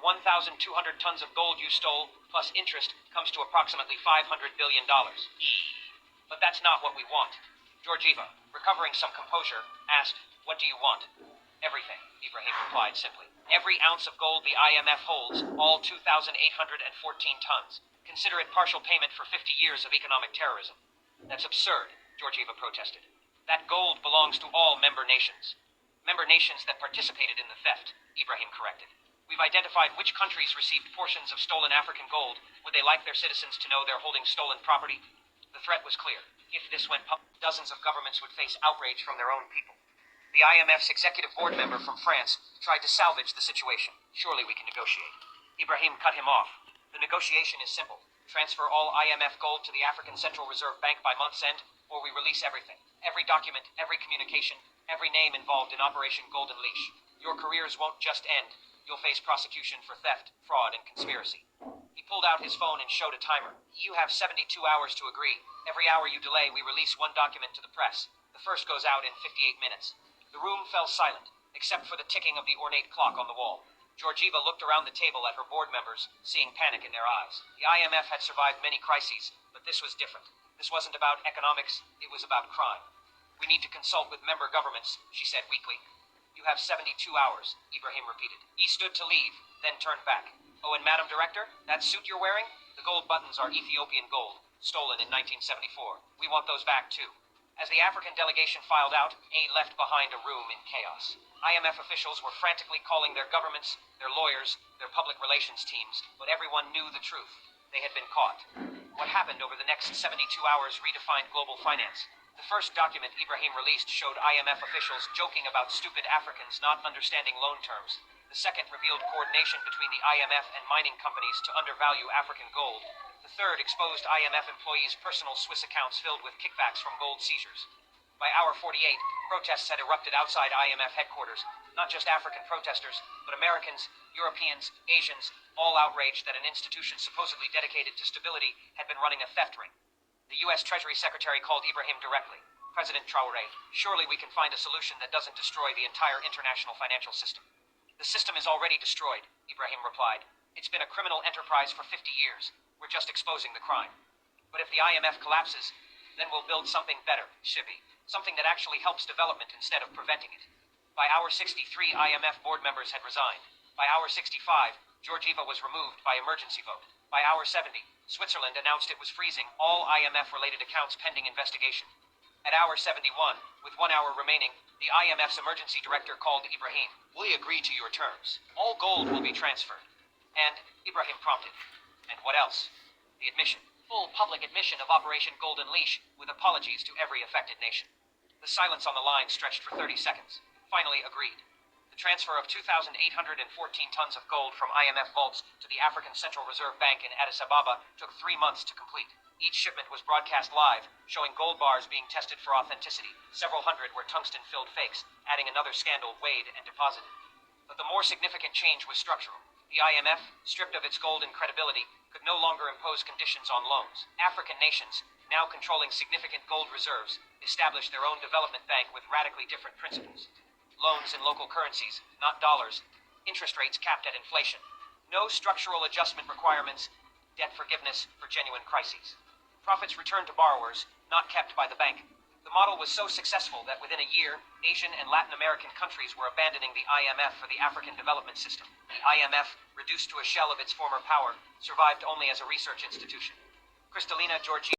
1,200 tons of gold you stole, plus interest, comes to approximately $500 billion. But that's not what we want. Georgieva, recovering some composure, asked, "What do you want?" "Everything," Ibrahim replied simply. "Every ounce of gold the IMF holds, all 2,814 tons. Consider it partial payment for 50 years of economic terrorism." "That's absurd," Georgieva protested. "That gold belongs to all member nations." "Member nations that participated in the theft," Ibrahim corrected. "We've identified which countries received portions of stolen African gold. Would they like their citizens to know they're holding stolen property?" The threat was clear. If this went public, dozens of governments would face outrage from their own people. The IMF's executive board member from France tried to salvage the situation. "Surely we can negotiate." Ibrahim cut him off. "The negotiation is simple. Transfer all IMF gold to the African Central Reserve Bank by month's end, or we release everything. Every document, every communication, every name involved in Operation Golden Leash. Your careers won't just end. You'll face prosecution for theft, fraud, and conspiracy." He pulled out his phone and showed a timer. "You have 72 hours to agree. Every hour you delay, we release one document to the press. The first goes out in 58 minutes. The room fell silent, except for the ticking of the ornate clock on the wall. Georgieva looked around the table at her board members, seeing panic in their eyes. The IMF had survived many crises, but this was different. This wasn't about economics, it was about crime. "We need to consult with member governments," she said weakly. "You have 72 hours, Ibrahim repeated. He stood to leave, then turned back. "Oh, and Madam Director, that suit you're wearing? The gold buttons are Ethiopian gold, stolen in 1974. We want those back, too." As the African delegation filed out, A left behind a room in chaos. IMF officials were frantically calling their governments, their lawyers, their public relations teams, but everyone knew the truth. They had been caught. What happened over the next 72 hours redefined global finance. The first document Ibrahim released showed IMF officials joking about stupid Africans not understanding loan terms. The second revealed coordination between the IMF and mining companies to undervalue African gold. The third exposed IMF employees' personal Swiss accounts filled with kickbacks from gold seizures. By hour 48, protests had erupted outside IMF headquarters. Not just African protesters, but Americans, Europeans, Asians, all outraged that an institution supposedly dedicated to stability had been running a theft ring. The U.S. Treasury Secretary called Ibrahim directly. "President Traoré, surely we can find a solution that doesn't destroy the entire international financial system." "The system is already destroyed," Ibrahim replied. "It's been a criminal enterprise for 50 years. We're just exposing the crime. But if the IMF collapses, then we'll build something better, Shibi. Something that actually helps development instead of preventing it." By hour 63, IMF board members had resigned. By hour 65, Georgieva was removed by emergency vote. By hour 70, Switzerland announced it was freezing all IMF-related accounts pending investigation. At hour 71, with 1 hour remaining, the IMF's emergency director called Ibrahim. "We agree to your terms. All gold will be transferred." And Ibrahim prompted. "And what else?" "The admission. Full public admission of Operation Golden Leash, with apologies to every affected nation." The silence on the line stretched for 30 seconds. Finally agreed. The transfer of 2,814 tons of gold from IMF vaults to the African Central Reserve Bank in Addis Ababa took 3 months to complete. Each shipment was broadcast live, showing gold bars being tested for authenticity. Several hundred were tungsten-filled fakes, adding another scandal weighed and deposited. But the more significant change was structural. The IMF, stripped of its gold and credibility, could no longer impose conditions on loans. African nations, now controlling significant gold reserves, established their own development bank with radically different principles. Loans in local currencies, not dollars. Interest rates capped at inflation. No structural adjustment requirements. Debt forgiveness for genuine crises. Profits returned to borrowers, not kept by the bank. The model was so successful that within a year, Asian and Latin American countries were abandoning the IMF for the African Development System. The IMF, reduced to a shell of its former power, survived only as a research institution. Kristalina Georgieva